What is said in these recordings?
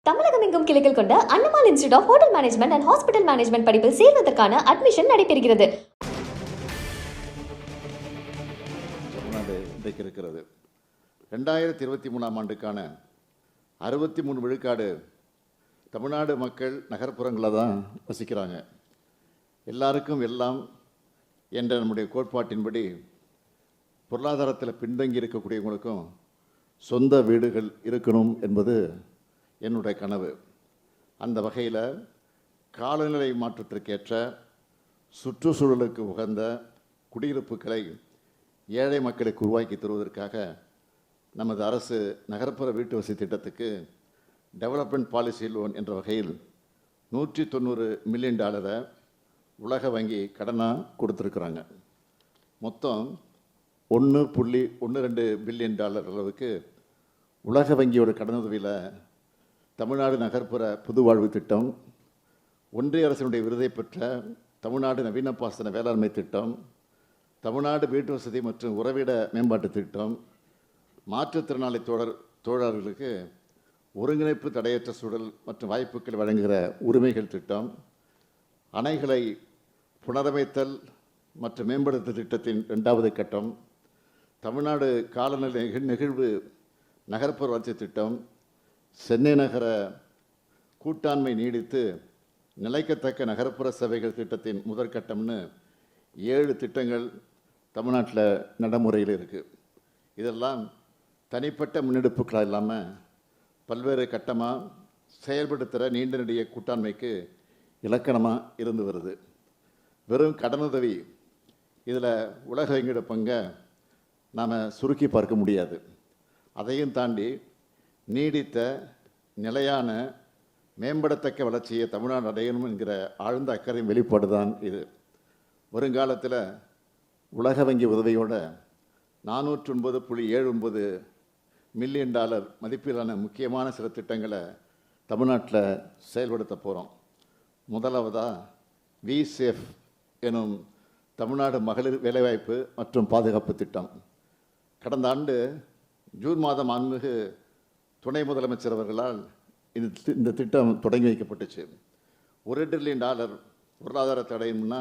தமிழகம் எங்கும் கிளைகள் கொண்ட Annamalai institute of hotel management and hospital management படிப்பில் சேர்வதற்கான அட்மிஷன் நடைபெறுகிறது. தமிழ்நாடு இன்றைக்கு இருக்கிறது. 2023ஆம் ஆண்டுக்கான 63 விழுக்காடு தமிழ்நாடு மக்கள் நகர்ப்புறங்களில் தான் வசிக்கிறாங்க. எல்லாருக்கும் எல்லாம் என்ற நம்முடைய கோட்பாட்டின்படி பொருளாதாரத்தில் பின்தங்கி இருக்கக்கூடியவங்களுக்கும் சொந்த வீடுகள் இருக்கணும் என்பது என்னுடைய கனவு. அந்த வகையில் காலநிலை மாற்றத்திற்கேற்ற சுற்றுச்சூழலுக்கு உகந்த குடியிருப்புகளை ஏழை மக்களுக்கு உருவாக்கி தருவதற்காக நமது அரசு நகர்ப்புற வீட்டு வசதி திட்டத்துக்கு டெவலப்மெண்ட் பாலிசி லோன் என்ற வகையில் $190 மில்லியன் உலக வங்கி கடனாக கொடுத்துருக்குறாங்க. மொத்தம் $1.12 பில்லியன் அளவுக்கு உலக வங்கியோட கடனுதவியில் தமிழ்நாடு நகர்ப்புற புதுவாழ்வு திட்டம், ஒன்றிய அரசினுடைய விருதை பெற்ற தமிழ்நாடு நவீன பாசன வேளாண்மை திட்டம், தமிழ்நாடு வீட்டு வசதி மற்றும் உறவிட மேம்பாட்டு திட்டம், மாற்றுத்திறனாளி தொழிலாளர்களுக்கு ஒருங்கிணைப்பு தடையற்ற சூழல் மற்றும் வாய்ப்புகள் வழங்குகிற உரிமைகள் திட்டம், அணைகளை புனரமைத்தல் மற்றும் மேம்படுத்தல் திட்டத்தின் 2வது கட்டம், தமிழ்நாடு காலநிலை நெகிழ்வு நகர்ப்புற வளர்ச்சி திட்டம், சென்னை நகர கூட்டாண்மை நீடித்து நிலைக்கத்தக்க நகர்ப்புற சேவைகள் திட்டத்தின் முதற்கட்டம்னு 7 திட்டங்கள் தமிழ்நாட்டில் நடைமுறையில் இருக்குது. இதெல்லாம் தனிப்பட்ட முன்னெடுப்புகளாக இல்லாமல் பல்வேறு கட்டமாக செயல்படுத்துகிற நீண்ட நெடிய கூட்டாண்மைக்கு இலக்கணமாக இருந்து வருது. வெறும் கடனுதவி இதில் உலக வங்கியோட பங்கை நாம் சுருக்கி பார்க்க முடியாது. அதையும் தாண்டி நீடித்த நிலையான மேம்படத்தக்க வளர்ச்சியை தமிழ்நாடு அடையணும் என்கிற ஆழ்ந்த அக்கறையின் வெளிப்பாடு தான் இது. வருங்காலத்தில் உலக வங்கி உதவியோட $409.79 மில்லியன் மதிப்பிலான முக்கியமான சில திட்டங்களை தமிழ்நாட்டில் செயல்படுத்த போகிறோம். முதலாவதாக விசேஃப் எனும் தமிழ்நாடு மகளிர் வேலைவாய்ப்பு மற்றும் பாதுகாப்பு திட்டம். கடந்த ஆண்டு ஜூன் மாதம் மாண்புமிகு துணை முதலமைச்சர் அவர்களால் இந்த திட்டம் தொடங்கி வைக்கப்பட்டுச்சு. $1 டிரில்லியன் பொருளாதார தடையும்னா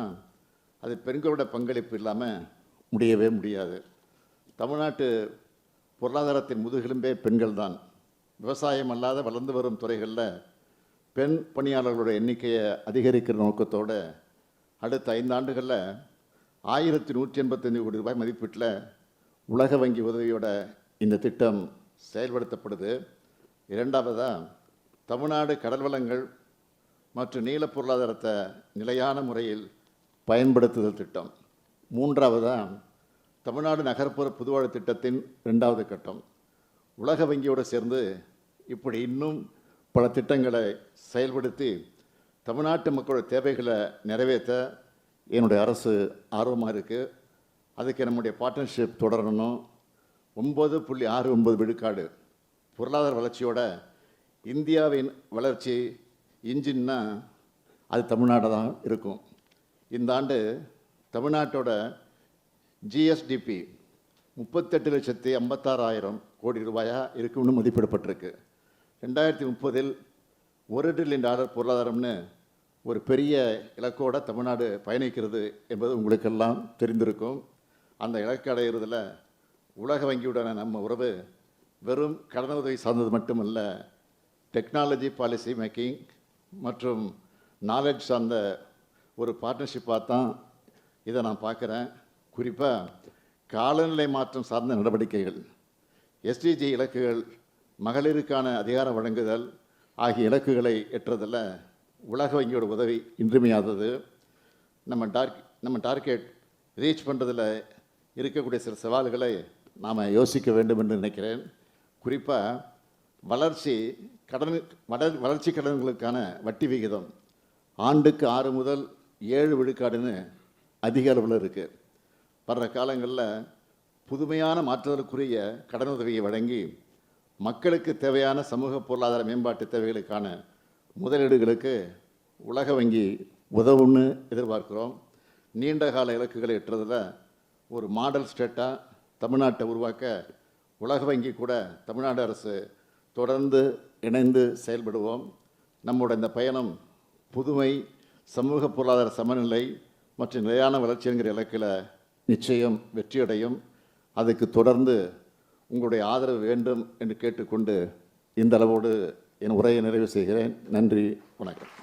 அது பெண்களோட பங்களிப்பு இல்லாமல் முடியவே முடியாது. தமிழ்நாட்டு பொருளாதாரத்தின் முதுகெலும்பே பெண்கள் தான். விவசாயம் அல்லாத வளர்ந்து வரும் துறைகளில் பெண் பணியாளர்களோட எண்ணிக்கையை அதிகரிக்கிற நோக்கத்தோடு அடுத்த 5 ஆண்டுகளில் $1185 கோடி மதிப்பீட்டில் உலக வங்கி உதவியோட இந்த திட்டம் செயல்படுத்தப்படுது. 2வதாக தமிழ்நாடு கடல் வளங்கள் மற்றும் நீல பொருளாதாரத்தை நிலையான முறையில் பயன்படுத்துதல் திட்டம். 3வதாக தமிழ்நாடு நகர்ப்புற புதுவாழ்வு திட்டத்தின் 2வது கட்டம். உலக வங்கியோடு சேர்ந்து இப்படி இன்னும் பல திட்டங்களை செயல்படுத்தி தமிழ்நாட்டு மக்களோட தேவைகளை நிறைவேற்ற என்னுடைய அரசு ஆர்வமாக இருக்குது. அதுக்கு நம்முடைய பார்ட்னர்ஷிப் தொடரணும். 9.69 விழுக்காடு பொருளாதார வளர்ச்சியோட இந்தியாவின் வளர்ச்சி இன்ஜின்னா அது தமிழ்நாடு தான் இருக்கும். இந்த ஆண்டு தமிழ்நாட்டோட ஜிஎஸ்டிபி 38,56,000 கோடி ரூபாயாக இருக்குன்னு மதிப்பிடப்பட்டிருக்கு. 2030 $1 டிரில்லியன் பொருளாதாரம்னு ஒரு பெரிய இலக்கோட தமிழ்நாடு பயணிக்கிறது என்பது உங்களுக்கெல்லாம் தெரிந்திருக்கும். அந்த இலக்கு அடைகிறதுல உலக வங்கியுடன நம்ம உறவு வெறும் கடனுதவி சார்ந்தது மட்டுமல்ல, டெக்னாலஜி பாலிசி மேக்கிங் மற்றும் நாலேஜ் சார்ந்த ஒரு பார்ட்னர்ஷிப்பாக தான் இதை நான் பார்க்குறேன். குறிப்பாக காலநிலை மாற்றம் சார்ந்த நடவடிக்கைகள், எஸ்டிஜி இலக்குகள், மகளிருக்கான அதிகாரம் வழங்குதல் ஆகிய இலக்குகளை எட்டுறதில் உலக வங்கியோட உதவி இன்றியமையாதது. நம்ம டார்கெட் ரீச் பண்ணுறதில் இருக்கக்கூடிய சில சவால்களை நாம் யோசிக்க வேண்டும் என்று நினைக்கிறேன். குறிப்பாக வளர்ச்சி கடன்களுக்கான வட்டி விகிதம் ஆண்டுக்கு 6 முதல் 7 விழுக்காடுன்னு அதிக அளவில் இருக்குது. வர்ற காலங்களில் புதுமையான மாற்றுதலுக்குரிய கடனுதவியை வழங்கி மக்களுக்கு தேவையான சமூக பொருளாதார மேம்பாட்டு தேவைகளுக்கான முதலீடுகளுக்கு உலக வங்கி உதவும்னு எதிர்பார்க்கிறோம். நீண்ட கால இலக்குகளை எட்டுறதில் ஒரு மாடல் ஸ்டேட்டாக தமிழ்நாட்டை உருவாக்க உலக வங்கி கூட தமிழ்நாடு அரசு தொடர்ந்து இணைந்து செயல்படுவோம். நம்முடைய இந்த பயணம் புதுமை, சமூக பொருளாதார சமநிலை மற்றும் நிலையான வளர்ச்சி என்கிற இலக்கில் நிச்சயம் வெற்றியடையும். அதுக்கு தொடர்ந்து உங்களுடைய ஆதரவு வேண்டும் என்று கேட்டுக்கொண்டு இந்த அளவோடு என் உரையை நிறைவு செய்கிறேன். நன்றி, வணக்கம்.